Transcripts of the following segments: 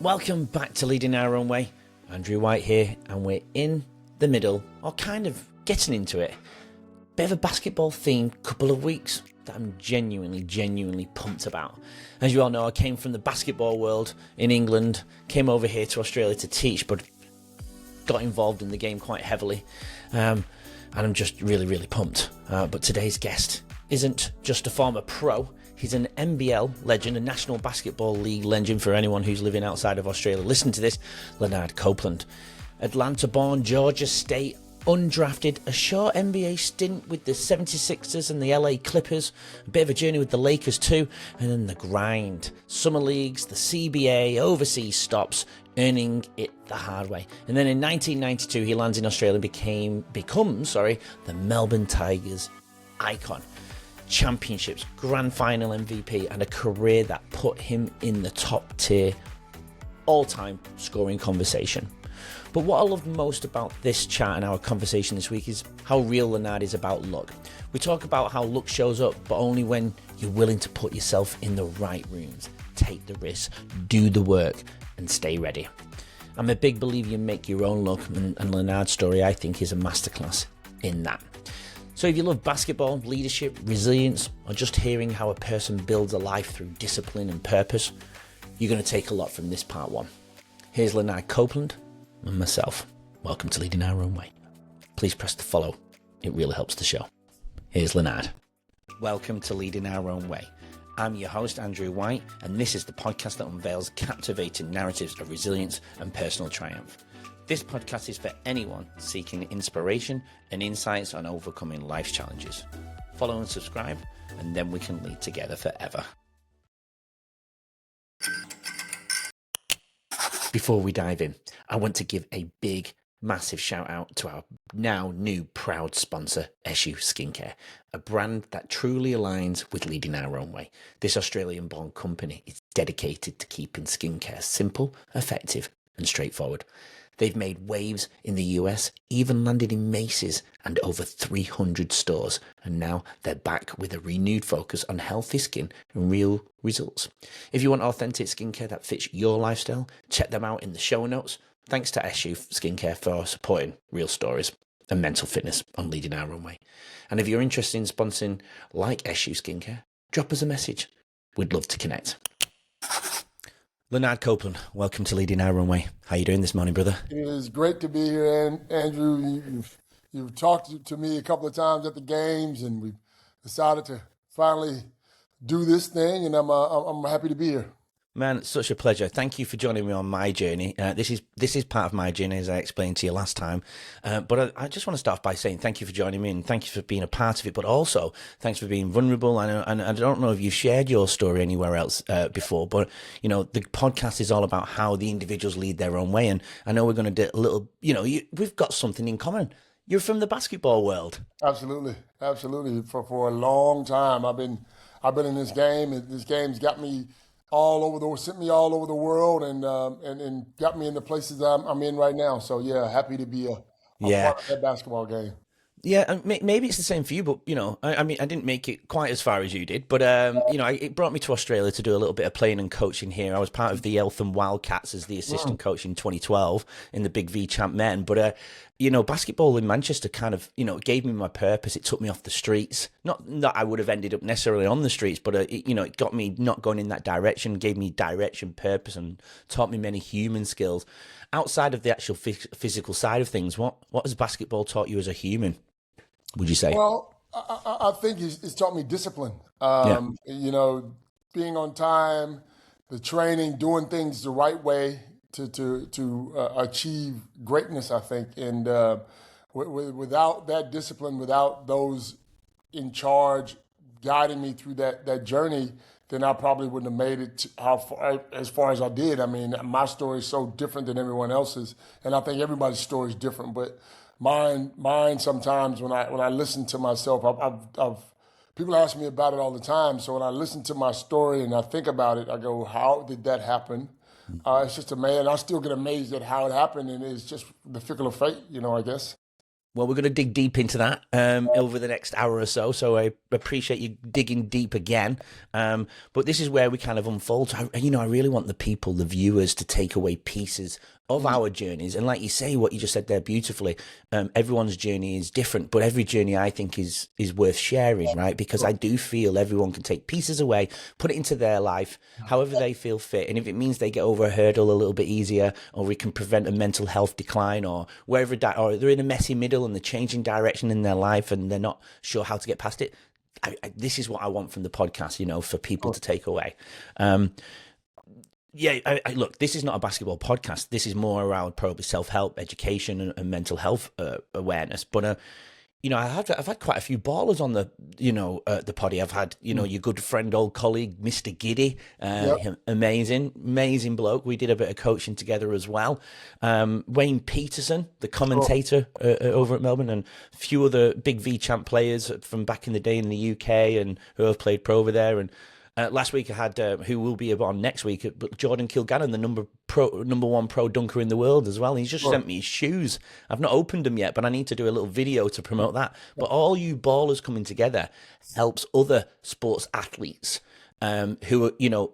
Welcome back to Leading Our Own Way. Andrew White here, and we're in the middle, or kind of getting into it. Bit of a basketball themed couple of weeks that I'm genuinely pumped about. As you all know, I came from the basketball world in England, came over here to Australia to teach, but got involved in the game quite heavily. And I'm just really pumped. But today's guest isn't just a former pro. He's an NBL legend, a National Basketball League legend for anyone who's living outside of Australia. Listen to this, Lanard Copeland. Atlanta-born, Georgia State, undrafted, a short NBA stint with the 76ers and the LA Clippers, a bit of a journey with the Lakers too, and then the grind. Summer leagues, the CBA, overseas stops, earning it the hard way. And then in 1992, he lands in Australia and becomes the Melbourne Tigers icon. Championships, grand final MVP, and a career that put him in the top tier all-time scoring conversation. But what I loved most about this chat and our conversation this week is how real Lenard is about luck. We talk about how luck shows up, but only when you're willing to put yourself in the right rooms, take the risks, do the work, and stay ready. I'm a big believer you make your own luck, and Lenard's story, I think, is a masterclass in that. So if you love basketball, leadership, resilience, or just hearing how a person builds a life through discipline and purpose, you're going to take a lot from this part one. Here's Lanard Copeland and myself. Welcome to Leading Our Own Way. Please press the follow. It really helps the show. Here's Lenard. Welcome to Leading Our Own Way. I'm your host, Andrew White, and this is the podcast that unveils captivating narratives of resilience and personal triumph. This podcast is for anyone seeking inspiration and insights on overcoming life's challenges. Follow and subscribe, and then we can lead together forever. Before we dive in, I want to give a big, massive shout out to our now new proud sponsor, Eshu Skincare, a brand that truly aligns with Leading Our Own Way. This Australian-born company is dedicated to keeping skincare simple, effective, and straightforward. They've made waves in the US, even landed in Macy's and over 300 stores, and now they're back with a renewed focus on healthy skin and real results. If you want authentic skincare that fits your lifestyle, check them out in the show notes. Thanks to Eshu Skincare for supporting real stories and mental fitness on Leading Our Own Way. And if you're interested in sponsoring like Eshu Skincare, drop us a message. We'd love to connect. Lanard Copeland, welcome to Leading Our Own Way. How are you doing this morning, brother? It is great to be here, Andrew. You've talked to me a couple of times at the games, and we've decided to finally do this thing, and I'm happy to be here. Man, it's such a pleasure. Thank you for joining me on my journey. This is part of my journey, as I explained to you last time. But I just want to start off by saying thank you for joining me, and thank you for being a part of it. But also, thanks for being vulnerable. And I don't know if you've shared your story anywhere else before, but you know the podcast is all about how the individuals lead their own way. And I know we're going to do a little. We've got something in common. You're from the basketball world. Absolutely. For a long time, I've been in this game, and this game's got me sent me all over the world, and got me in the places I'm in right now. So yeah, happy to be a part of that basketball game. Yeah, and maybe it's the same for you, but I mean, I didn't make it quite as far as you did, but it brought me to Australia to do a little bit of playing and coaching here. I was part of the Eltham Wildcats as the assistant coach in 2012 in the Big V Champ Men, but basketball in Manchester kind of gave me my purpose. It took me off the streets. Not that I would have ended up necessarily on the streets, but it got me not going in that direction, gave me direction, purpose, and taught me many human skills. Outside of the actual physical side of things, what has basketball taught you as a human, would you say? Well, I think it's taught me discipline. Being on time, the training, doing things the right way to achieve greatness, I think. And without that discipline, without those in charge guiding me through that journey, then I probably wouldn't have made it as far as I did. I mean, my story is so different than everyone else's, and I think everybody's story is different. But mine sometimes when I listen to myself, I've people ask me about it all the time. So when I listen to my story and I think about it, I go, how did that happen? It's just amazing. I still get amazed at how it happened, and it's just the fickle of fate, I guess. Well, we're going to dig deep into that over the next hour or so. So I appreciate you digging deep again. But this is where we kind of unfold. I really want the people, the viewers, to take away pieces of our journeys. And like you say, what you just said there beautifully, everyone's journey is different, but every journey I think is worth sharing, right? Because I do feel everyone can take pieces away, put it into their life, however they feel fit. And if it means they get over a hurdle a little bit easier, or we can prevent a mental health decline, or wherever, or they're in a messy middle and they're changing direction in their life and they're not sure how to get past it. This is what I want from the podcast, for people to take away. Look, this is not a basketball podcast. This is more around probably self-help, education, and mental health awareness. But I've had quite a few ballers on the poddy. I've had your good friend, old colleague, Mr. Giddy, amazing bloke. We did a bit of coaching together as well. Wayne Peterson, the commentator over at Melbourne, and a few other big V-Champ players from back in the day in the UK and who have played pro over there. And last week I had, who will be on next week, Jordan Kilgannon, the number one pro dunker in the world as well. He's just sent me his shoes. I've not opened them yet, but I need to do a little video to promote that. But all you ballers coming together helps other sports athletes who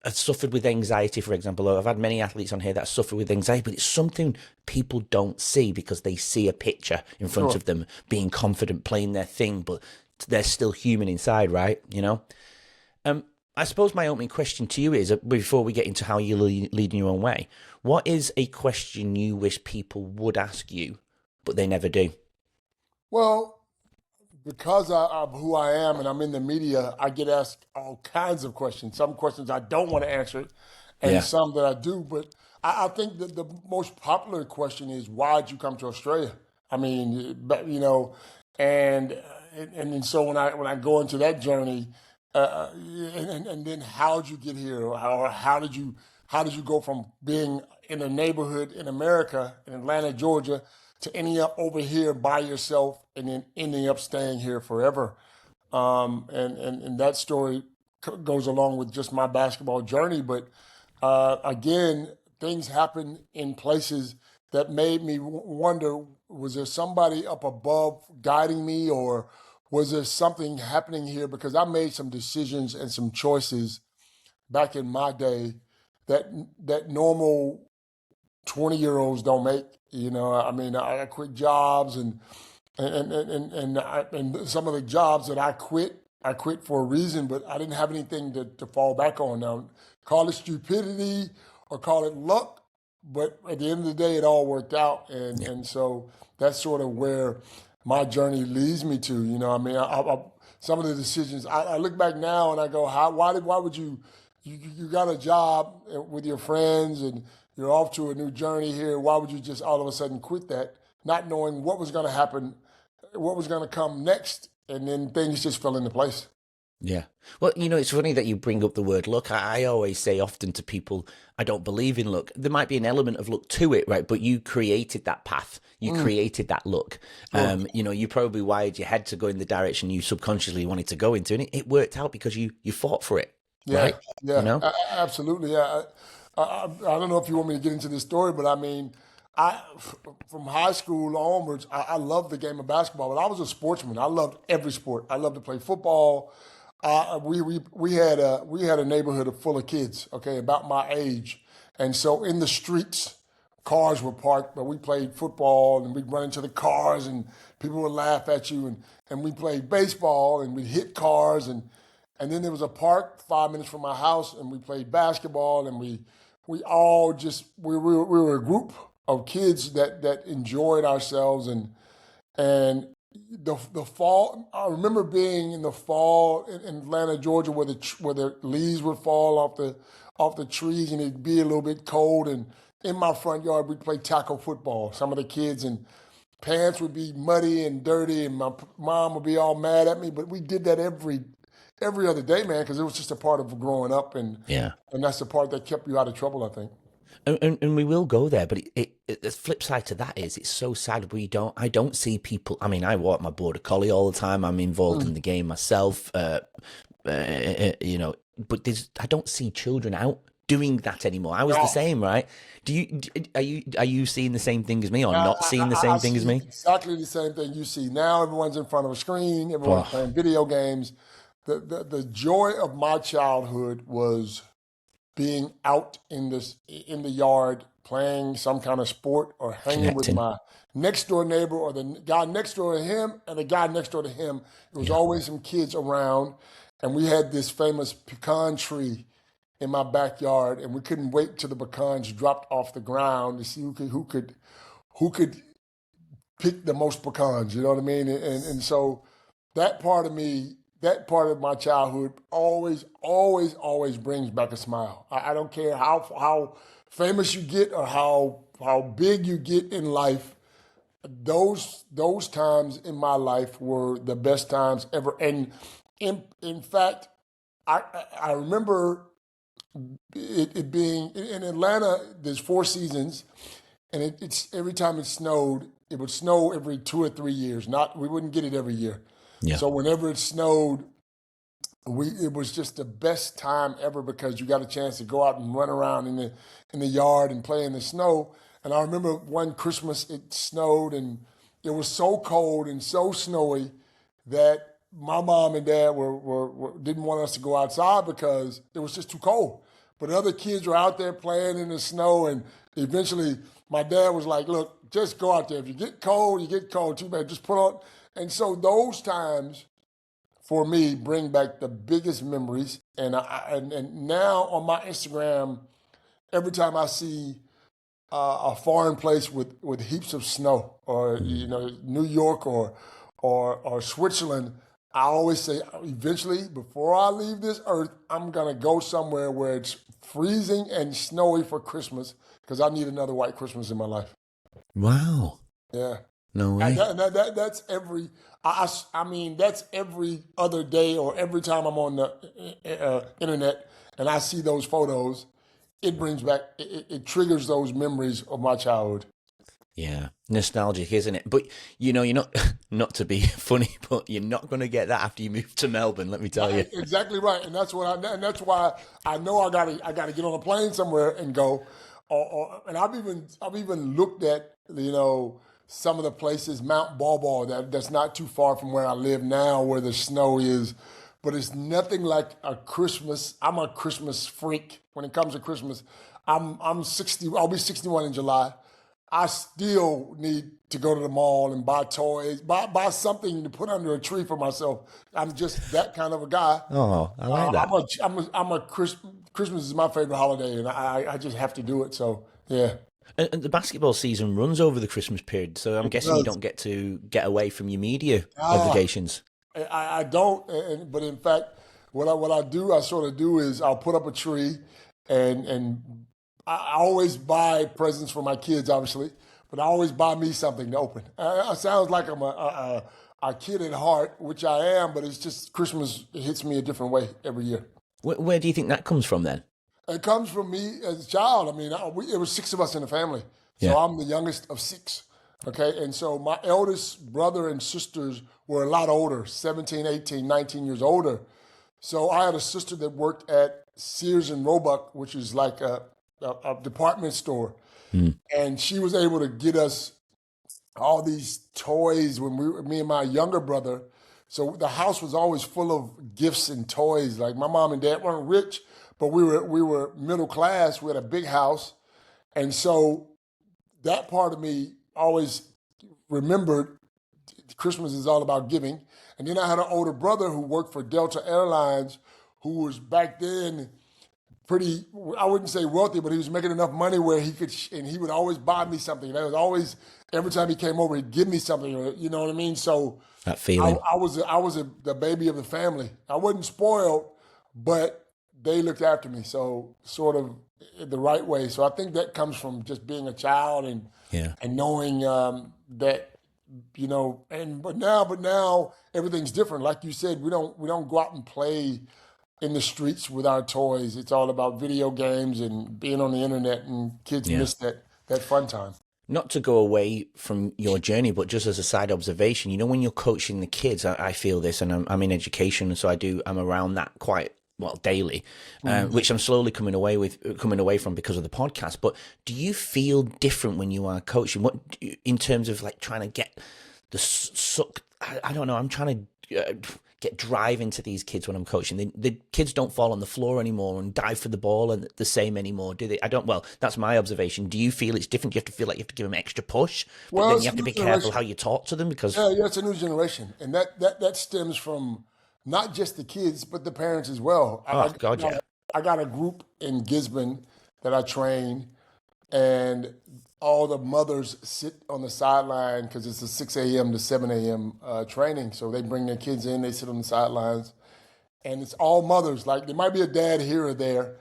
have suffered with anxiety, for example. I've had many athletes on here that suffer with anxiety, but it's something people don't see because they see a picture in front of them, being confident, playing their thing, but they're still human inside, right? I suppose my opening question to you is, before we get into how you're leading your own way, what is a question you wish people would ask you, but they never do? Well, because of who I am and I'm in the media, I get asked all kinds of questions. Some questions I don't want to answer, and some that I do. But I think that the most popular question is, why'd you come to Australia? I mean, and so when I go into that journey, and then how'd you get here, or how did you go from being in a neighborhood in America, in Atlanta, Georgia, to ending up over here by yourself and then ending up staying here forever? And that story goes along with just my basketball journey. But again, things happen in places that made me wonder, was there somebody up above guiding me, or was there something happening here? Because I made some decisions and some choices back in my day that normal 20-year-olds don't make. I quit jobs and some of the jobs that I quit for a reason, but I didn't have anything to fall back on. Now, call it stupidity or call it luck, but at the end of the day, it all worked out. And so that's sort of where my journey leads me to. Some of the decisions, I look back now and I go, why would you got a job with your friends and you're off to a new journey here. Why would you just all of a sudden quit that, not knowing what was going to happen, what was going to come next, and then things just fell into place. Yeah. Well, it's funny that you bring up the word luck. I always say often to people, I don't believe in luck. There might be an element of luck to it, right? But you created that path. You created that luck. You probably wired your head to go in the direction you subconsciously wanted to go into, and it worked out because you fought for it. Yeah, right? yeah, absolutely. Yeah. I don't know if you want me to get into this story, but I mean, from high school onwards, I loved the game of basketball. But I was a sportsman. I loved every sport. I loved to play football. We had a neighborhood full of kids, okay, about my age, and so in the streets, cars were parked, but we played football and we'd run into the cars and people would laugh at you, and we played baseball and we'd hit cars, and then there was a park 5 minutes from my house and we played basketball, and we all just we were a group of kids that enjoyed ourselves, and the fall. I remember being in the fall in Atlanta, Georgia, where the leaves would fall off the trees and it'd be a little bit cold. And in my front yard, we'd play tackle football. Some of the kids, and pants would be muddy and dirty, and my mom would be all mad at me. But we did that every other day, man, because it was just a part of growing up, and that's the part that kept you out of trouble, I think. And we will go there, but the flip side to that is it's so sad I don't see people. I mean, I walk my border collie all the time. I'm involved in the game myself, but I don't see children out doing that anymore. I was the same, right? Are you seeing the same thing as me, or not seeing the same thing as me? Exactly the same thing you see now. Everyone's in front of a screen. Everyone's Oh, playing video games. The joy of my childhood was being out in the yard playing some kind of sport or hanging with connecting. my next door neighbor or the guy next door to him and the guy next door to him. There was always some kids around, and we had this famous pecan tree in my backyard, and we couldn't wait till the pecans dropped off the ground to see who could pick the most pecans. You know what I mean? And so that part of me, that part of my childhood, always brings back a smile. I don't care how famous you get or how big you get in life. Those times in my life were the best times ever. And in fact, I remember it being in Atlanta. There's 4 seasons, and it's every time it snowed, it would snow every 2 or 3 years. We wouldn't get it every year. Yeah. So whenever it snowed, it was just the best time ever because you got a chance to go out and run around in the yard and play in the snow. And I remember one Christmas it snowed and it was so cold and so snowy that my mom and dad didn't want us to go outside because it was just too cold. But other kids were out there playing in the snow, and eventually my dad was like, "Look, just go out there. If you get cold, you get cold. Too bad. Just put on." And so those times for me bring back the biggest memories. And and now on my Instagram, every time I see a foreign place with heaps of snow, or New York or Switzerland, I always say, eventually, before I leave this earth, I'm gonna go somewhere where it's freezing and snowy for Christmas because I need another white Christmas in my life. Wow. Yeah. No way. And that's every. I mean, that's every other day or every time I'm on the internet and I see those photos. It brings back. It triggers those memories of my childhood. Yeah, nostalgic, isn't it? But you're not to be funny, but you're not going to get that after you move to Melbourne. Let me tell you. Exactly right, and that's why I know I gotta get on a plane somewhere and go. And I've even looked at some of the places, Mount Baw that's not too far from where I live now, where the snow is. But it's nothing like a Christmas. I'm a Christmas freak when it comes to Christmas. I'm 60. I'll be 61 in July. I still need to go to the mall and buy toys, buy something to put under a tree for myself. I'm just that kind of a guy. Oh, I like that. I'm a Christmas is my favorite holiday, and I just have to do it. So yeah. And the basketball season runs over the Christmas period, so I'm guessing you don't get to get away from your media obligations. I don't, but in fact, what I sort of do is I'll put up a tree, and I always buy presents for my kids, obviously, but I always buy me something to open. It sounds like I'm a kid at heart, which I am, but it's just Christmas hits me a different way every year. Where do you think that comes from then? It comes from me as a child. I mean, it was 6 of us in the family, so I'm the youngest of 6. Okay, and so my eldest brother and sisters were a lot older, 17, 18, 19 years older. So I had a sister that worked at Sears and Roebuck, which is like a department store. And she was able to get us all these toys when me and my younger brother. So the house was always full of gifts and toys. Like my mom and dad weren't rich, but we were middle class. We had a big house. And so that part of me always remembered Christmas is all about giving. And then I had an older brother who worked for Delta Airlines, who was back then pretty, I wouldn't say wealthy, but he was making enough money where he could, and he would always buy me something. That was always, every time he came over, he'd give me something, or, you know what I mean? So that feeling. I was the baby of the family. I wasn't spoiled, but they looked after me, so sort of the right way. So I think that comes from just being a child and knowing that, but now everything's different. Like you said, we don't go out and play in the streets with our toys. It's all about video games and being on the internet, and kids miss that fun time. Not to go away from your journey, but just as a side observation, when you're coaching the kids, I feel this, and I'm in education, so I'm around that quite daily, which I'm slowly coming away from because of the podcast. But do you feel different when you are coaching? What in terms of like trying to get the suck? I don't know. I'm trying to get drive into these kids when I'm coaching. The kids don't fall on the floor anymore and dive for the ball and the same anymore, do they? I don't. Well, that's my observation. Do you feel it's different? Do you have to feel like you have to give them extra push, but then you have to be careful how you talk to them because it's a new generation, and that stems from not just the kids but the parents as well. I got a group in Gisborne that I train, and all the mothers sit on the sideline because it's a 6 a.m. to 7 a.m. Training. So they bring their kids in, they sit on the sidelines, and it's all mothers. Like there might be a dad here or there,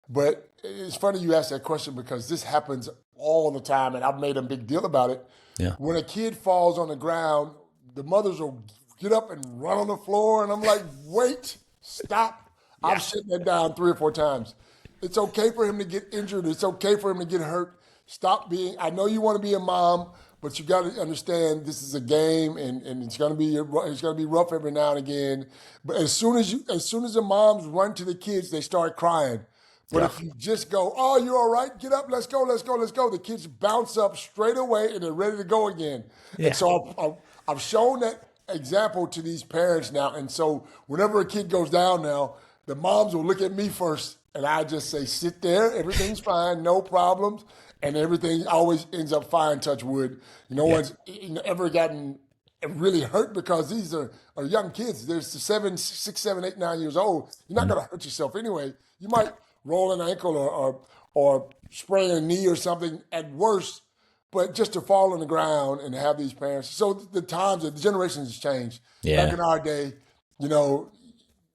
but it's funny you ask that question because this happens all the time, and I've made a big deal about it. Yeah. When a kid falls on the ground, the mothers will get up and run on the floor, and I'm like, wait, stop. Yeah. I've shut that down 3 or 4 times. It's okay for him to get injured. It's okay for him to get hurt. Stop being, I know you want to be a mom, but you got to understand this is a game and it's going to be rough every now and again. But as soon as the moms run to the kids, they start crying. But if you just go, oh, you're all right, get up, let's go. The kids bounce up straight away and they're ready to go again. Yeah. And so I've shown that example to these parents now. And so whenever a kid goes down now, the moms will look at me first and I just say, sit there, everything's fine, no problems. And everything always ends up fine, touch wood. No one's ever gotten really hurt because these are young kids. They're 6, 7, 8, 9 years old. You're not going to hurt yourself anyway. You might roll an ankle or sprain a knee or something at worst, but just to fall on the ground and have these parents. So the generations has changed. Yeah. Back in our day,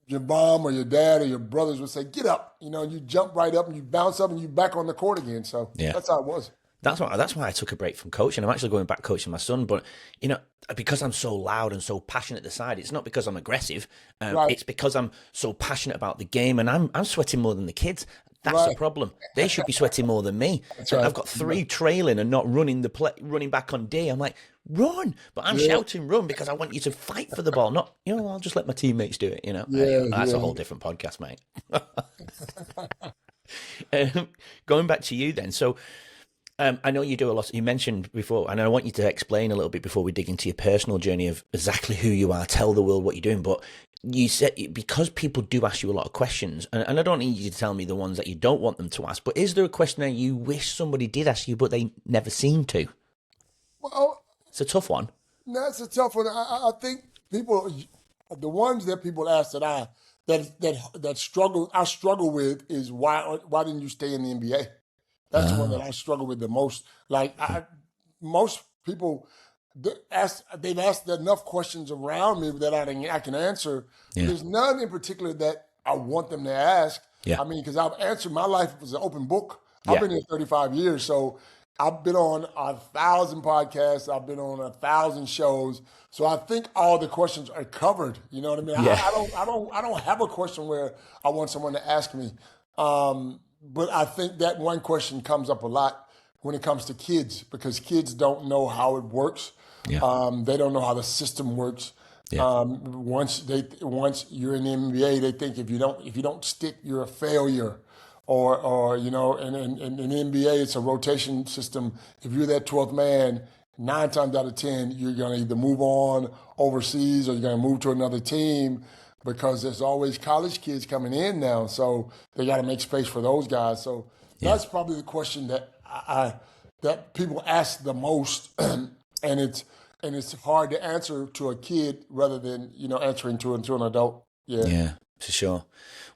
your mom or your dad or your brothers would say, get up, and you jump right up and you bounce up and you back on the court again. So that's how it was. That's why I took a break from coaching. I'm actually going back coaching my son, but because I'm so loud and so passionate at the side, it's not because I'm aggressive. It's because I'm so passionate about the game, and I'm sweating more than the kids. That's the problem. They should be sweating more than me. Right. I've got 3 trailing and not running running back on D. I'm like, run, but I'm shouting run because I want you to fight for the ball. Not, I'll just let my teammates do it. That's a whole different podcast, mate. Going back to you then. So I know you do a lot. You mentioned before, and I want you to explain a little bit before we dig into your personal journey of exactly who you are. Tell the world what you're doing, but you said because people do ask you a lot of questions, and I don't need you to tell me the ones that you don't want them to ask, but is there a question that you wish somebody did ask you, but they never seem to? Well, it's a tough one. That's a tough one. I think people, the ones that people ask that I struggle with is why didn't you stay in the NBA? That's the one that I struggle with the most. Like most people. They've asked enough questions around me that I can answer. Yeah. There's none in particular that I want them to ask. Yeah. I mean, because I've answered, my life was an open book. I've been here 35 years, so I've been on 1,000 podcasts. I've been on 1,000 shows. So I think all the questions are covered. You know what I mean? Yeah. I don't have a question where I want someone to ask me. But I think that one question comes up a lot when it comes to kids because kids don't know how it works. Yeah. They don't know how the system works. Yeah. Once you're in the NBA, they think if you don't stick, you're a failure. Or in the NBA, it's a rotation system. If you're that 12th man, 9 times out of 10, you're going to either move on overseas or you're going to move to another team because there's always college kids coming in now. So they got to make space for those guys. So that's probably the question that people ask the most. And it's hard to answer to a kid rather than answering to an adult. Yeah, for sure.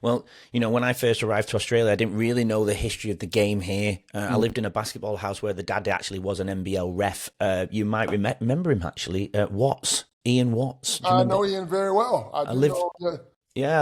Well, when I first arrived to Australia, I didn't really know the history of the game here. I lived in a basketball house where the dad actually was an NBL ref. You might remember him actually, Watts, Ian Watts. I know Ian very well. I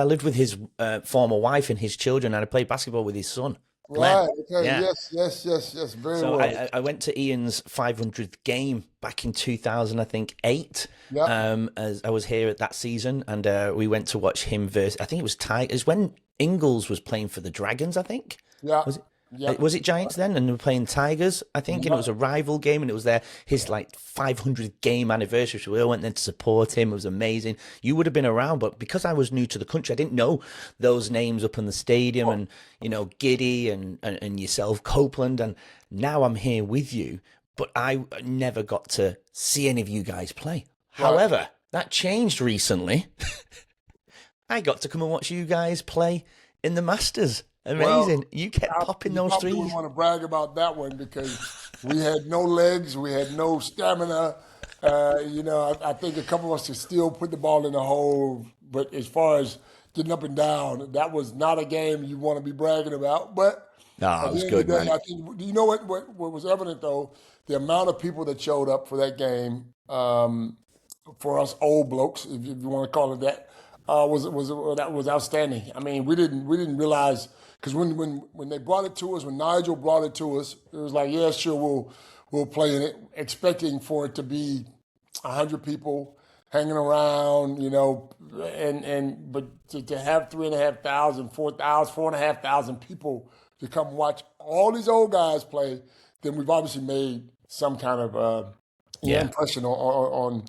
lived with his former wife and his children, and I played basketball with his son. Glenn. Right. Okay. Yeah. Yes. Very well. I went to Ian's 500th game back in 2000, I think 8. Yep. As I was here at that season, and we went to watch him versus. I think it was Tigers when Ingles was playing for the Dragons. I think. Yeah. Was it? Yep. Was it Giants then? And they were playing Tigers, I think, and it was a rival game, and it was his like 500th game anniversary. So we all went there to support him. It was amazing. You would have been around, but because I was new to the country, I didn't know those names up in the stadium, and Giddy and yourself, Copeland, and now I'm here with you. But I never got to see any of you guys play. Right. However, that changed recently. I got to come and watch you guys play in the Masters. Amazing. Well, you kept popping those threes. I don't want to brag about that one because we had no legs. We had no stamina. I think a couple of us could still put the ball in the hole. But as far as getting up and down, that was not a game you want to be bragging about. But it was good, man. I think, you know what was evident, though? The amount of people that showed up for that game, for us old blokes, if you want to call it that, was outstanding. I mean, we didn't realize, because when they brought it to us, when Nigel brought it to us, it was like, yeah, sure, we'll play in it, expecting for it to be 100 people hanging around, but to have 3,500, 4,000, 4,500 people to come watch all these old guys play, then we've obviously made some kind of impression on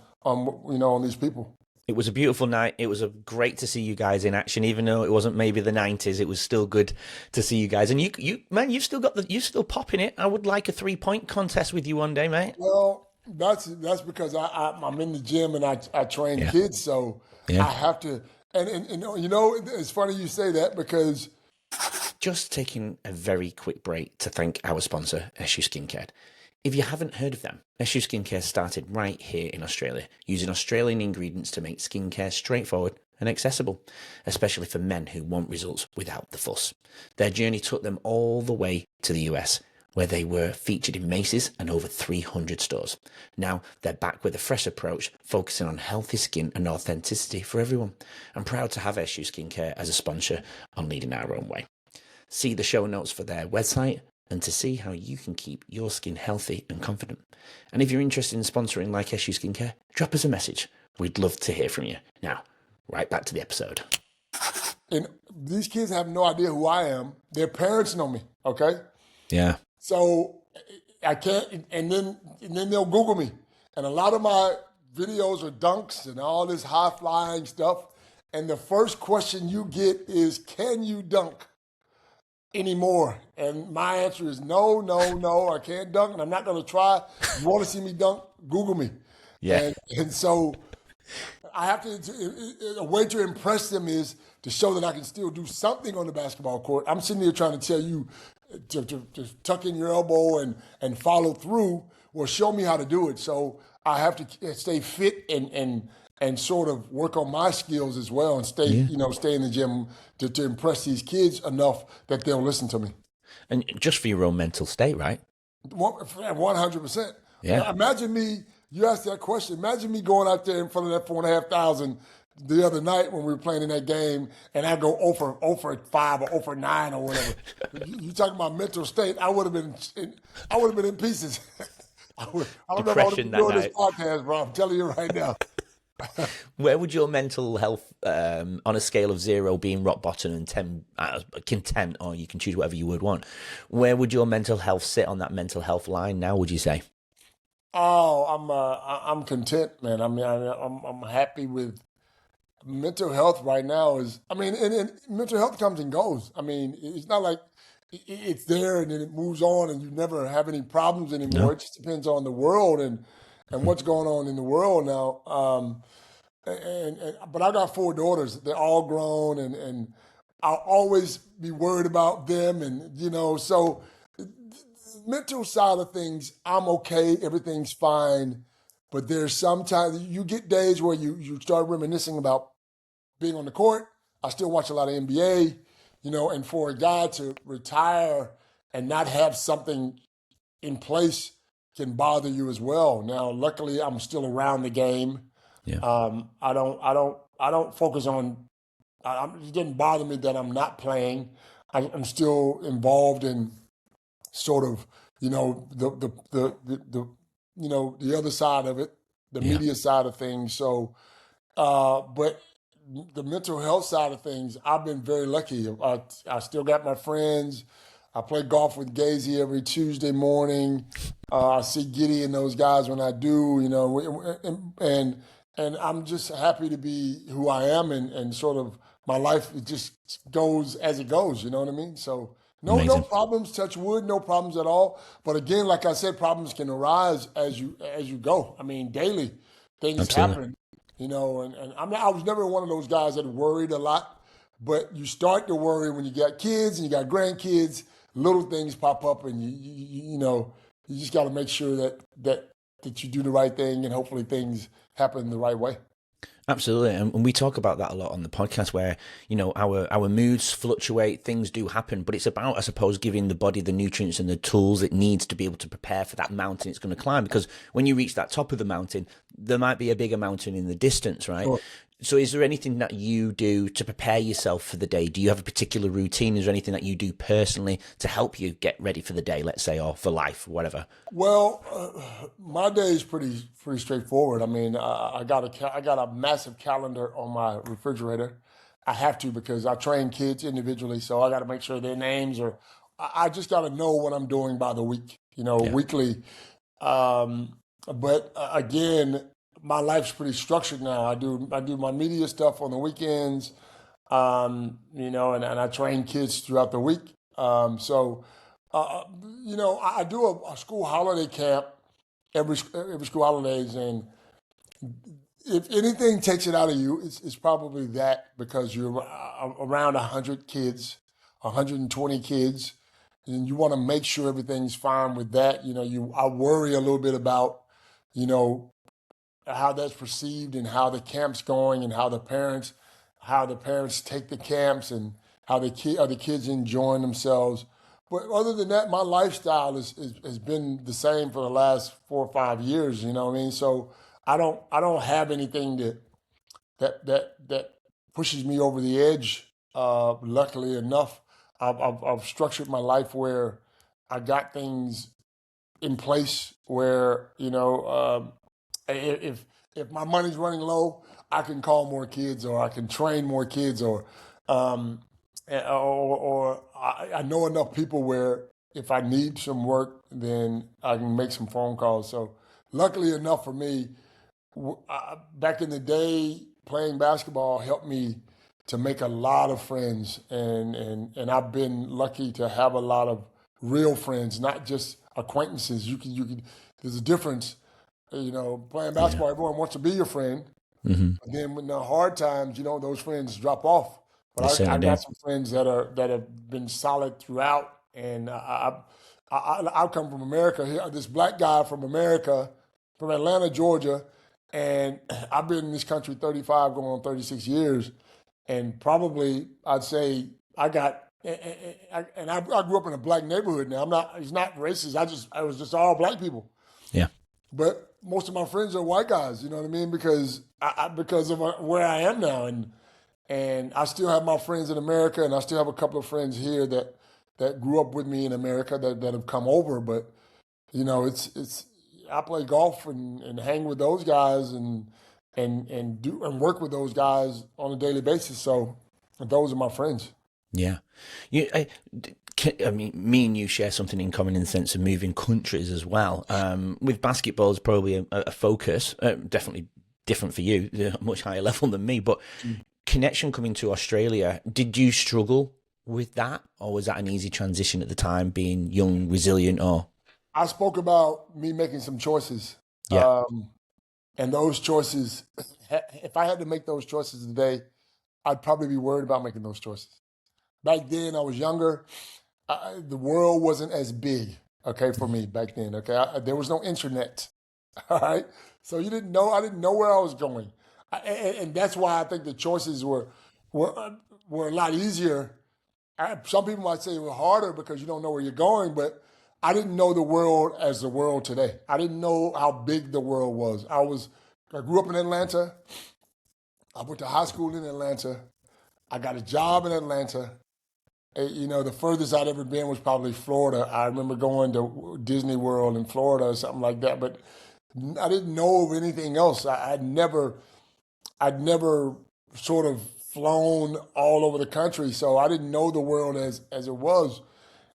these people. It was a beautiful night. It was great to see you guys in action, even though it wasn't maybe the 90s. It was still good to see you guys. And you've still popping it. I would like a 3-point contest with you one day, mate. Well, that's because I'm in the gym and I train kids, so I have to. And it's funny you say that because. Just taking a very quick break to thank our sponsor, SU Skincare. If you haven't heard of them, SU Skincare started right here in Australia, using Australian ingredients to make skincare straightforward and accessible, especially for men who want results without the fuss. Their journey took them all the way to the US, where they were featured in Macy's and over 300 stores. Now they're back with a fresh approach, focusing on healthy skin and authenticity for everyone. I'm proud to have SU Skincare as a sponsor on Leading Our Own Way. See the show notes for their website and to see how you can keep your skin healthy and confident. And if you're interested in sponsoring like SU Skincare, drop us a message. We'd love to hear from you. Now, right back to the episode. And these kids have no idea who I am. Their parents know me, okay? Yeah. So I can't, and then they'll Google me. And a lot of my videos are dunks and all this high-flying stuff. And the first question you get is, can you dunk anymore? And my answer is no, I can't dunk, and I'm not going to try. You want to see me dunk? Google me. Yeah. And so I have a way to impress them is to show that I can still do something on the basketball court. I'm sitting here trying to tell you to tuck in your elbow and follow through. Well, show me how to do it. So I have to stay fit and sort of work on my skills as well and stay in the gym to impress these kids enough that they'll listen to me. And just for your own mental state, right? 100%. Yeah. Imagine me, you asked that question, imagine me going out there in front of that 4,500 the other night when we were playing in that game and I go 0 for 5 or 0 for 9 or whatever. You talking about mental state, I would have been in pieces. I don't know if I would have been doing this podcast, bro. I'm telling you right now. Where would your mental health, on a scale of 0 being rock bottom and 10 content, or you can choose whatever you would want, where would your mental health sit on that mental health line now, would you say? Oh, I'm content, man. I mean, I'm happy with mental health right now. And mental health comes and goes. I mean, it's not like it's there and then it moves on and you never have any problems anymore. No. It just depends on the world and what's going on in the world now. But I got 4 daughters. They're all grown and I'll always be worried about them. And, so the mental side of things, I'm okay. Everything's fine. But there's sometimes you get days where you start reminiscing about being on the court. I still watch a lot of NBA, and for a guy to retire and not have something in place can bother you as well. Now, luckily, I'm still around the game. Yeah. I don't focus on. It didn't bother me that I'm not playing. I'm still involved in sort of the other side of it, the media side of things. So, but the mental health side of things, I've been very lucky. I still got my friends. I play golf with Gazy every Tuesday morning. I see Giddy and those guys when I do, and I'm just happy to be who I am, and sort of my life, it just goes as it goes. You know what I mean? So no Amazing. problems. Touch wood, no problems at all. But again, like I said, problems can arise as you go. I mean, daily things Absolutely. happen. And I was never one of those guys that worried a lot. But you start to worry when you got kids and you got grandkids. Little things pop up, and you just got to make sure that you do the right thing, and hopefully things happen the right way. Absolutely, and we talk about that a lot on the podcast, where our moods fluctuate, things do happen, but it's about, I suppose, giving the body the nutrients and the tools it needs to be able to prepare for that mountain it's going to climb. Because when you reach that top of the mountain, there might be a bigger mountain in the distance, right? Sure. So, is there anything that you do to prepare yourself for the day? Do you have a particular routine? Is there anything that you do personally to help you get ready for the day, let's say, or for life, whatever? Well, my day is pretty straightforward. I mean, I got a massive calendar on my refrigerator. I have to because I train kids individually, so I got to make sure their names are. I just got to know what I'm doing by the week, Yeah. weekly. But again, my life's pretty structured now. I do my media stuff on the weekends, and I train kids throughout the week. I do a school holiday camp every school holidays, and if anything takes it out of you, it's probably that, because you're around 100 kids, 120 kids, and you want to make sure everything's fine with that. I worry a little bit about, you know, how that's perceived and how the camp's going, and how the parents take the camps, and how are the kids enjoying themselves. But other than that, my lifestyle has been the same for the last 4 or 5 years. You know what I mean? So I don't have anything that pushes me over the edge. Luckily enough, I've structured my life where I got things in place where, if my money's running low, I can call more kids, or I can train more kids, um, or I know enough people where if I need some work, then I can make some phone calls. So luckily enough for me, back in the day, playing basketball helped me to make a lot of friends, and I've been lucky to have a lot of real friends, not just acquaintances. You can. There's a difference. Playing Yeah. basketball, everyone wants to be your friend. Hmm. But then when the hard times, those friends drop off. They But I certainly got do. some friends that have been solid throughout, and I come from America. This black guy from America, from Atlanta, Georgia, and I've been in this country 35, going on 36 years, and probably I'd say I got. I grew up in a black neighborhood. Now I'm not. It's not racist. I was just all black people. Yeah. But most of my friends are white guys. You know what I mean? Because of where I am now, and I still have my friends in America, and I still have a couple of friends here that grew up with me in America that have come over. But it's I play golf and hang with those guys, and work with those guys on a daily basis. So those are my friends. Yeah. I mean, me and you share something in common in the sense of moving countries as well. With basketball is probably a focus, definitely different for you, much higher level than me. But connection coming to Australia, did you struggle with that, or was that an easy transition at the time, being young, resilient, or I spoke about me making some choices, yeah, and those choices. If I had to make those choices today, I'd probably be worried about making those choices. Back then, I was younger. The world wasn't as big, okay, for me back then. Okay, there was no internet. All right, so you didn't know. I didn't know where I was going, and that's why I think the choices were a lot easier. Some people might say it was harder because you don't know where you're going, but I didn't know the world as the world today. I didn't know how big the world was. I grew up in Atlanta. I went to high school in Atlanta. I got a job in Atlanta. The furthest I'd ever been was probably Florida. I remember going to Disney World in Florida or something like that, but I didn't know of anything else. I'd never sort of flown all over the country, so I didn't know the world as it was.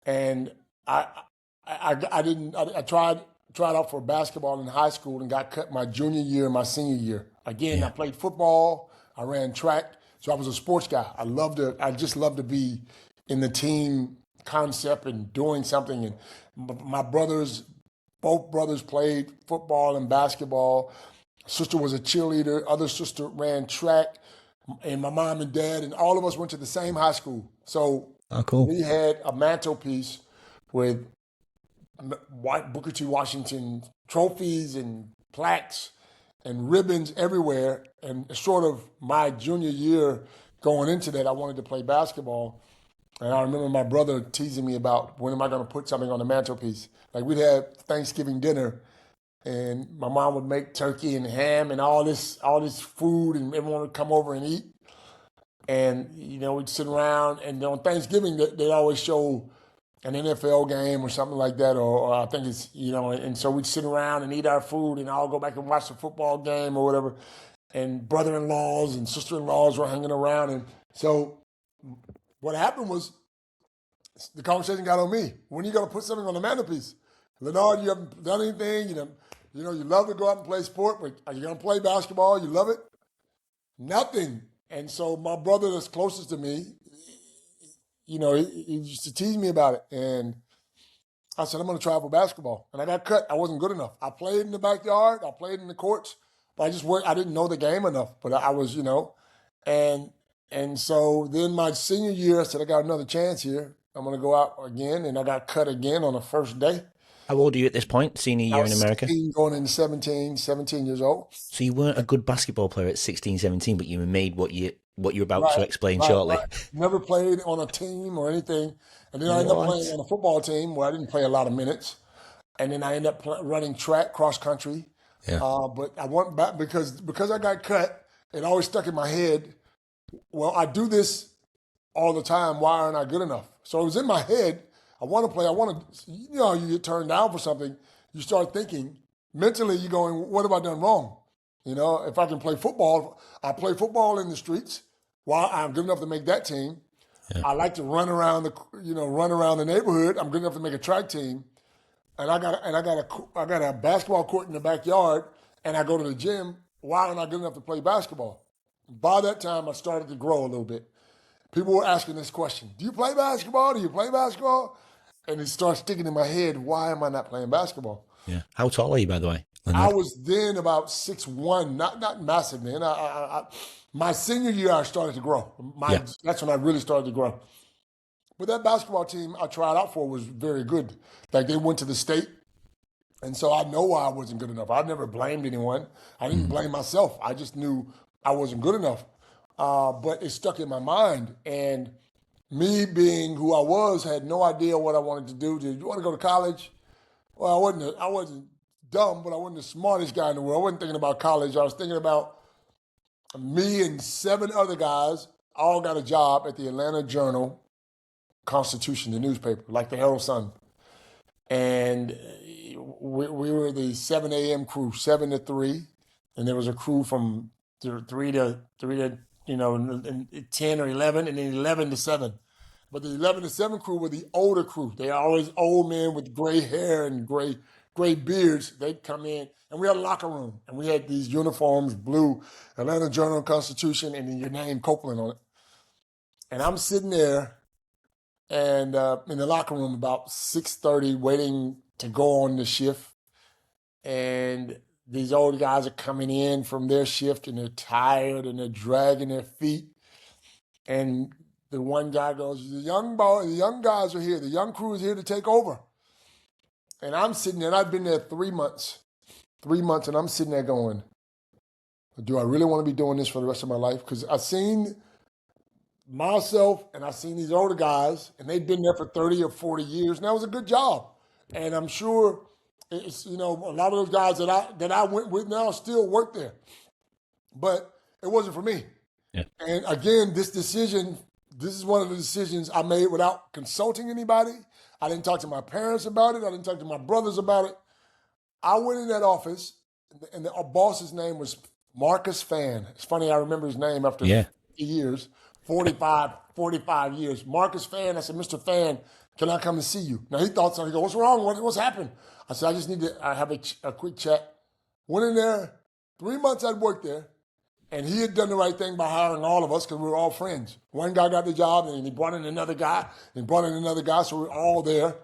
And I tried out for basketball in high school and got cut my junior year and my senior year. Again, I played football, I ran track, so I was a sports guy. I just love to be in the team concept and doing something. And my both brothers played football and basketball. Sister was a cheerleader, other sister ran track, and my mom and dad and all of us went to the same high school. So cool. We had a mantelpiece with Booker T. Washington trophies and plaques and ribbons everywhere. And sort of my junior year going into that, I wanted to play basketball. And I remember my brother teasing me about, when am I going to put something on the mantelpiece? Like, we'd have Thanksgiving dinner and my mom would make turkey and ham and all this food, and everyone would come over and eat. And, we'd sit around, and on Thanksgiving, they'd always show an NFL game or something like that, or I think it's, and so we'd sit around and eat our food, and I'll go back and watch the football game or whatever. And brother-in-laws and sister-in-laws were hanging around. And so what happened was, the conversation got on me. When are you going to put something on the mantelpiece? Lenard, you haven't done anything. You love to go out and play sport, but are you going to play basketball? You love it? Nothing. And so my brother that's closest to me, he used to tease me about it. And I said, I'm going to try for basketball. And I got cut. I wasn't good enough. I played in the backyard. I played in the courts. But I didn't know the game enough. But I was, and so then my senior year, I said, I got another chance here. I'm going to go out again. And I got cut again on the first day. How old are you at this point, senior year in America? 16, going into 17 years old. So you weren't a good basketball player at 16, 17, but you made what you're about to explain shortly. Right. Never played on a team or anything. And then I ended up playing on a football team where I didn't play a lot of minutes. And then I ended up running track, cross country. Yeah. But I went back because I got cut, it always stuck in my head, well, I do this all the time. Why aren't I good enough? So it was in my head. I want to play. You get turned down for something. You start thinking mentally, you're going, what have I done wrong? If I can play football, I play football in the streets. Well, I'm good enough to make that team. Yeah. I like to run around the neighborhood. I'm good enough to make a track team. And I got a basketball court in the backyard, and I go to the gym. Why aren't I good enough to play basketball? By that time, I started to grow a little bit. People were asking this question: do you play basketball? Do you play basketball? And it starts sticking in my head, why am I not playing basketball? Yeah. How tall are you, by the way, I Lenard? was then about 6'1", not massive then. My senior year, I started to grow. That's when I really started to grow. But that basketball team I tried out for was very good. Like, they went to the state. And so I know why I wasn't good enough. I never blamed anyone. I didn't blame myself. I just knew I wasn't good enough. But it stuck in my mind. And me being who I was, had no idea what I wanted to do. Did you want to go to college? Well, I wasn't dumb, but I wasn't the smartest guy in the world. I wasn't thinking about college. I was thinking about me and 7 other guys all got a job at the Atlanta Journal-Constitution, the newspaper, like the Herald Sun. And we were the 7 a.m. crew, 7 to 3. And there was a crew from 3 to 10 or 11, and then 11 to 7. But the 11 to 7 crew were the older crew. They are always old men with gray hair and gray beards. They'd come in, and we had a locker room, and we had these uniforms, blue, Atlanta Journal-Constitution, and then your name, Copeland, on it. And I'm sitting there, and in the locker room about 6:30, waiting to go on the shift. And these old guys are coming in from their shift, and they're tired, and they're dragging their feet. And the one guy goes, the young guys are here. The young crew is here to take over. And I'm sitting there, and I've been there 3 months. 3 months, and I'm sitting there going, do I really want to be doing this for the rest of my life? Because I've seen myself, and I've seen these older guys, and they'd been there for 30 or 40 years, and that was a good job. And I'm sure it's, a lot of those guys that I went with now still work there. But it wasn't for me. Yeah. And again, this is one of the decisions I made without consulting anybody. I didn't talk to my parents about it. I didn't talk to my brothers about it. I went in that office, and the boss's name was Marcus Fan. It's funny, I remember his name after 50 years, 45 years. Marcus Fan. I said, Mr. Fan, Can I come and see you? Now he thought something. He goes, what's wrong? What's happened? I said, I just need to have a quick chat. Went in there. 3 months I'd worked there. And he had done the right thing by hiring all of us because we were all friends. One guy got the job, and he brought in another guy, and brought in another guy, so we were all there.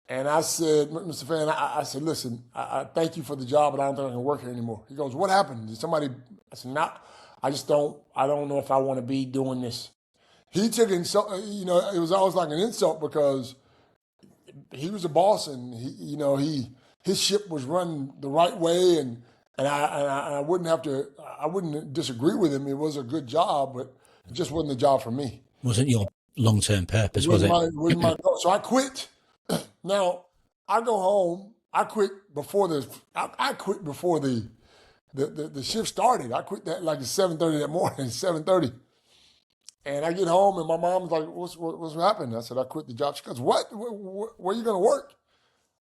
And I said, Mr. Fan, I said, listen, I thank you for the job, but I don't think I can work here anymore. He goes, what happened? Did somebody? I said, no, I don't know if I want to be doing this. He took insult, it was always like an insult because he was a boss, and his ship was run the right way, and I wouldn't disagree with him. It was a good job, but it just wasn't the job for me. Wasn't your long-term purpose, was it? Wasn't my goal. So I quit. Now I go home. I quit before the shift started. I quit that like at 7:30 that morning, 7:30. And I get home and my mom's like, what's happened? I said, I quit the job. She goes, what? Where are you going to work?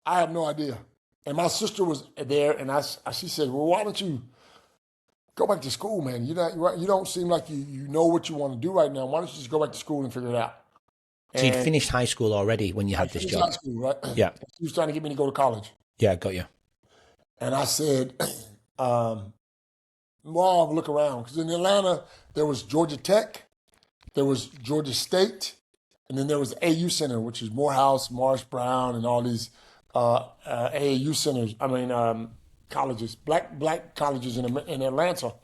I have no idea. And my sister was there, and she said, well, why don't you go back to school, man? You don't seem like you know what you want to do right now. Why don't you just go back to school and figure it out? So you'd finished high school already when you had this job? High school, right? Yeah. She was trying to get me to go to college. Yeah, got you. And I said, well, I'll look around. Because in Atlanta, there was Georgia Tech, there was Georgia State, and then there was AU Center, which is Morehouse, Morris Brown, and all these AAU centers, colleges, black colleges in Atlanta.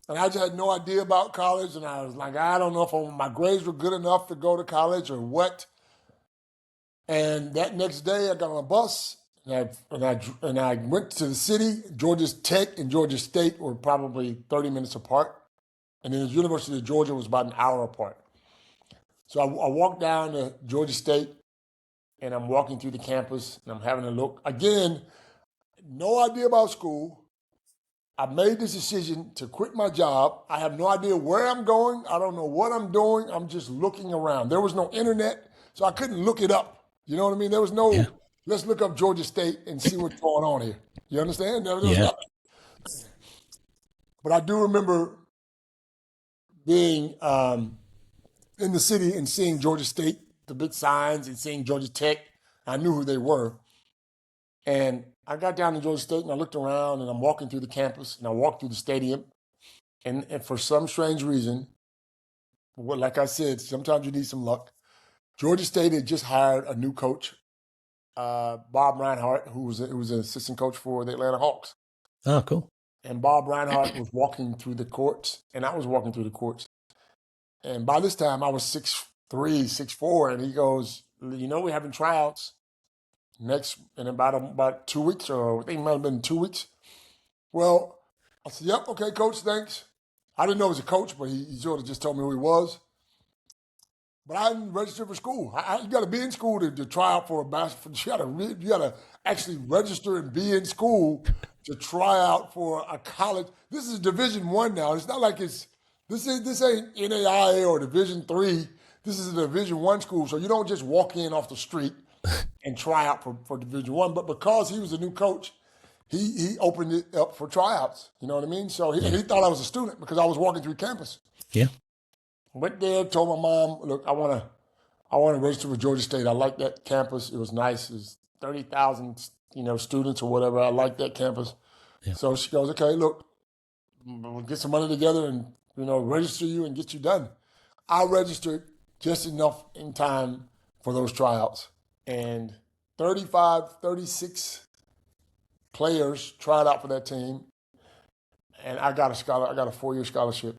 And I just had no idea about college, and I was like, I don't know if my grades were good enough to go to college or what. And that next day, I got on a bus, and I went to the city. Georgia Tech and Georgia State were probably 30 minutes apart, and then the University of Georgia was about an hour apart. So I walked down to Georgia State, and I'm walking through the campus, and I'm having a look. Again, no idea about school. I made this decision to quit my job. I have no idea where I'm going. I don't know what I'm doing. I'm just looking around. There was no internet, so I couldn't look it up. You know what I mean? There was no, let's look up Georgia State and see what's going on here. You understand? There was nothing. But I do remember being in the city and seeing Georgia State, the big signs, and seeing Georgia Tech. I knew who they were. And I got down to Georgia State and I looked around and I'm walking through the campus and I walked through the stadium. And for some strange reason, like I said, sometimes you need some luck. Georgia State had just hired a new coach, Bob Reinhardt, who was an assistant coach for the Atlanta Hawks. Oh, cool. And Bob Reinhardt was walking through the courts and I was walking through the courts. And by this time I was 6'3", 6'4", and he goes, we're having tryouts in about 2 weeks, or I think it might have been 2 weeks. Well, I said, yep, okay, coach, thanks. I didn't know he was a coach, but he sort of just told me who he was. But I didn't register for school. You got to be in school to try out for a basketball. You got to actually register and be in school to try out for a college. This is Division I now. It's not like this ain't NAIA or Division III. This is a Division I school, so you don't just walk in off the street and try out for Division I. But because he was a new coach, he opened it up for tryouts. You know what I mean? So and he thought I was a student because I was walking through campus. Yeah. Went there, told my mom, look, I want to register for Georgia State. I like that campus. It was nice. It was 30,000, students or whatever. I like that campus. Yeah. So she goes, okay, look, we'll get some money together and, register you and get you done. I registered just enough in time for those tryouts. And 36 players tried out for that team. And I got a 4-year scholarship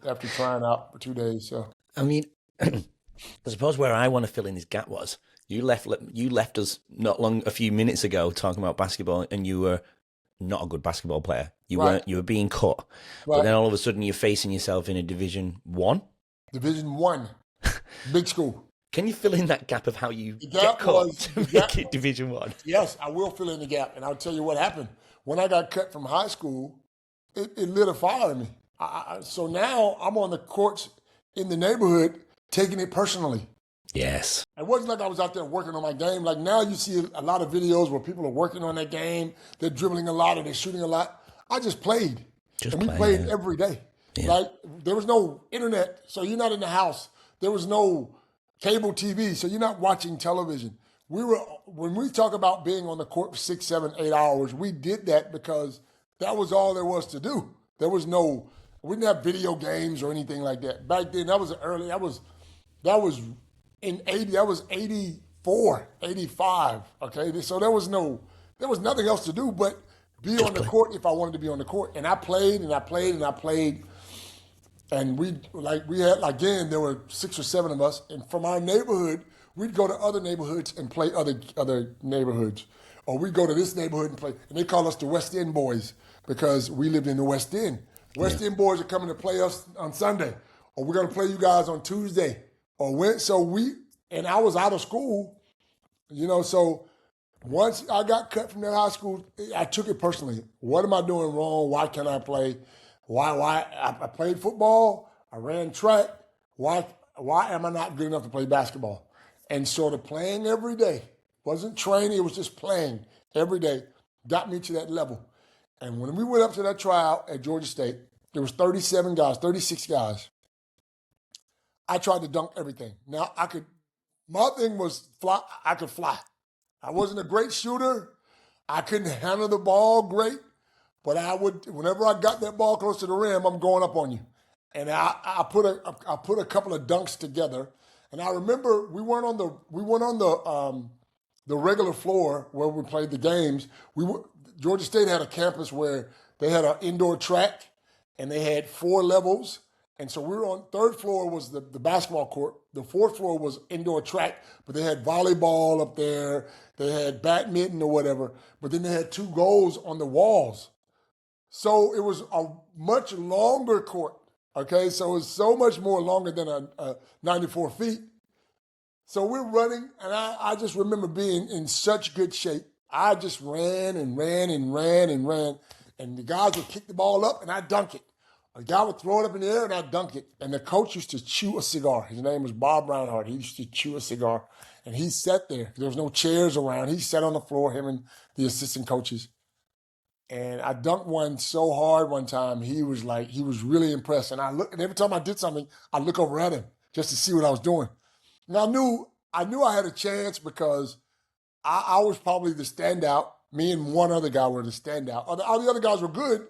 after trying out for 2 days. So I suppose where I want to fill in this gap was you left us a few minutes ago talking about basketball, and you were not a good basketball player. You were being cut, right. But then all of a sudden you're facing yourself in a Division I. Division I, big school. Can you fill in that gap of how you get cut to make it Division I? Yes, I will fill in the gap, and I'll tell you what happened. When I got cut from high school, it lit a fire in me. So now I'm on the courts in the neighborhood taking it personally. Yes. It wasn't like I was out there working on my game. Like now you see a lot of videos where people are working on their game. They're dribbling a lot or they're shooting a lot. I just played. We played every day. Yeah. Like there was no internet, so you're not in the house. There was no cable TV, so you're not watching television. When we talk about being on the court for 6, 7, 8 hours, we did that because that was all there was to do. We didn't have video games or anything like that. Back then, that was in 80, that was 84, 85, okay? So there was nothing else to do but be on the court if I wanted to be on the court. And I played and I played and I played. And again, there were 6 or 7 of us. And from our neighborhood, we'd go to other neighborhoods and play other neighborhoods. Or we'd go to this neighborhood and play. And they call us the West End boys because we lived in the West End. West End boys are coming to play us on Sunday. Or we're going to play you guys on Tuesday. And I was out of school, so once I got cut from that high school, I took it personally. What am I doing wrong? Why can't I play? Why I played football, I ran track. Why am I not good enough to play basketball? And sort of playing every day, wasn't training, it was just playing every day, got me to that level. And when we went up to that tryout at Georgia State, there was 36 guys. I tried to dunk everything. Now my thing was fly. I could fly. I wasn't a great shooter. I couldn't handle the ball great, but whenever I got that ball close to the rim, I'm going up on you. And I put a couple of dunks together. And I remember we weren't on the regular floor where we played the games. Georgia State had a campus where they had an indoor track and they had 4 levels. And so we were on third floor was the basketball court. The 4th floor was indoor track, but they had volleyball up there. They had badminton or whatever, but then they had 2 goals on the walls. So it was a much longer court, okay? So it was so much more longer than a 94 feet. So we're running, and I just remember being in such good shape. I just ran and ran and ran and ran, and the guys would kick the ball up, and I'd dunk it. A guy would throw it up in the air and I'd dunk it. And the coach used to chew a cigar. His name was Bob Brownhart. He used to chew a cigar. And he sat there. There was no chairs around. He sat on the floor, him and the assistant coaches. And I dunked one so hard one time, he was really impressed. And and every time I did something, I'd look over at him just to see what I was doing. And I knew I had a chance because I was probably the standout. Me and one other guy were the standout. All the other guys were good,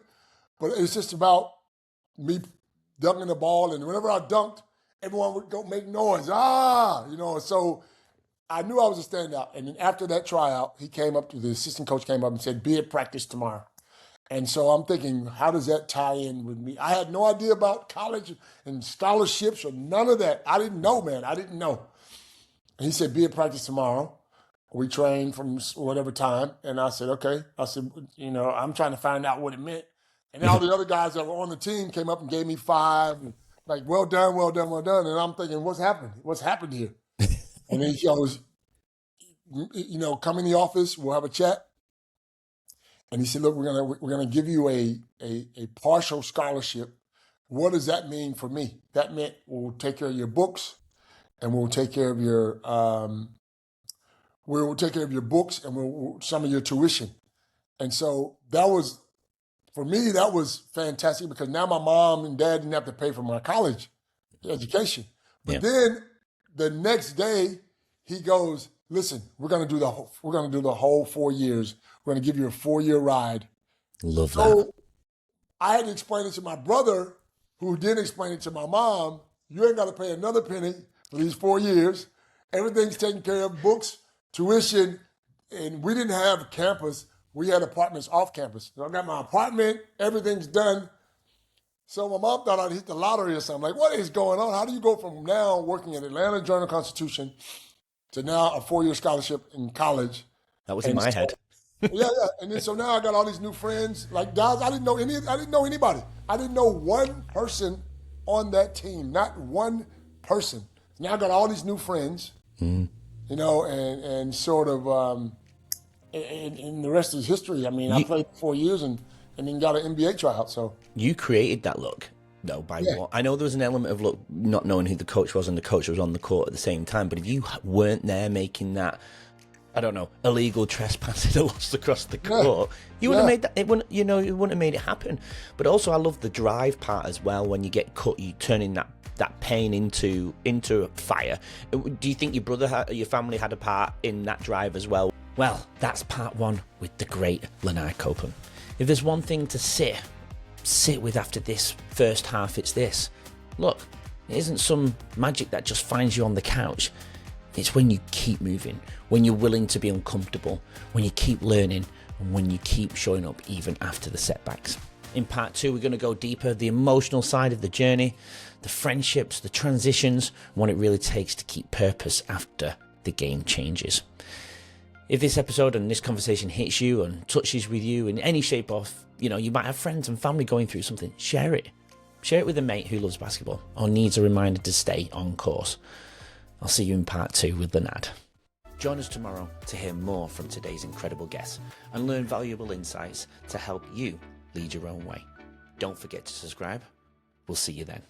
but it's just about me dunking the ball, and whenever I dunked, everyone would go make noise. So I knew I was a standout. And then after that tryout, the assistant coach came up and said, be at practice tomorrow. And so I'm thinking, how does that tie in with me? I had no idea about college and scholarships or none of that. I didn't know, man. I didn't know. And he said, be at practice tomorrow. We trained from whatever time. And I said, okay. I said, I'm trying to find out what it meant. And all the other guys that were on the team came up and gave me 5, and like, well done, well done, well done. And I'm thinking, what's happened? What's happened here? And then he goes, come in the office, we'll have a chat. And he said, look, we're gonna give you a partial scholarship. What does that mean for me? That meant we'll take care of your books, and we'll take care of your books and some of your tuition. And so for me, that was fantastic because now my mom and dad didn't have to pay for my college education. But then the next day, he goes, listen, we're gonna do the whole 4 years. We're gonna give you a 4-year ride. Love that. I had to explain it to my brother, who didn't explain it to my mom. You ain't got to pay another penny for these 4 years. Everything's taken care of, books, tuition, and we didn't have campus. We had apartments off campus. So I got my apartment, everything's done. So my mom thought I'd hit the lottery or something. Like, what is going on? How do you go from now working at Atlanta Journal-Constitution to now a 4-year scholarship in college? That was in my head. Yeah. And then so now I got all these new friends. Like guys, I didn't know anybody. I didn't know one person on that team, not one person. Now I got all these new friends, and sort of, and the rest is history. I mean, I played 4 years and then got an NBA tryout. So you created that look, though, by what? I know there was an element of look, not knowing who the coach was, and the coach was on the court at the same time. But if you weren't there making that, I don't know, illegal trespassing across the court, you wouldn't have made that. It wouldn't, it wouldn't have made it happen. But also, I love the drive part as well. When you get cut, you turning that that pain into fire. Do you think your brother, your family had a part in that drive as well? Well, that's part one with the great Lanard Copeland. If there's one thing to sit with after this first half, it's this. Look, it isn't some magic that just finds you on the couch. It's when you keep moving, when you're willing to be uncomfortable, when you keep learning, and when you keep showing up even after the setbacks. In part two, we're going to go deeper, the emotional side of the journey, the friendships, the transitions, and what it really takes to keep purpose after the game changes. If this episode and this conversation hits you and touches with you in any shape or, you might have friends and family going through something, share it. Share it with a mate who loves basketball or needs a reminder to stay on course. I'll see you in part two with Lenard. Join us tomorrow to hear more from today's incredible guests and learn valuable insights to help you lead your own way. Don't forget to subscribe. We'll see you then.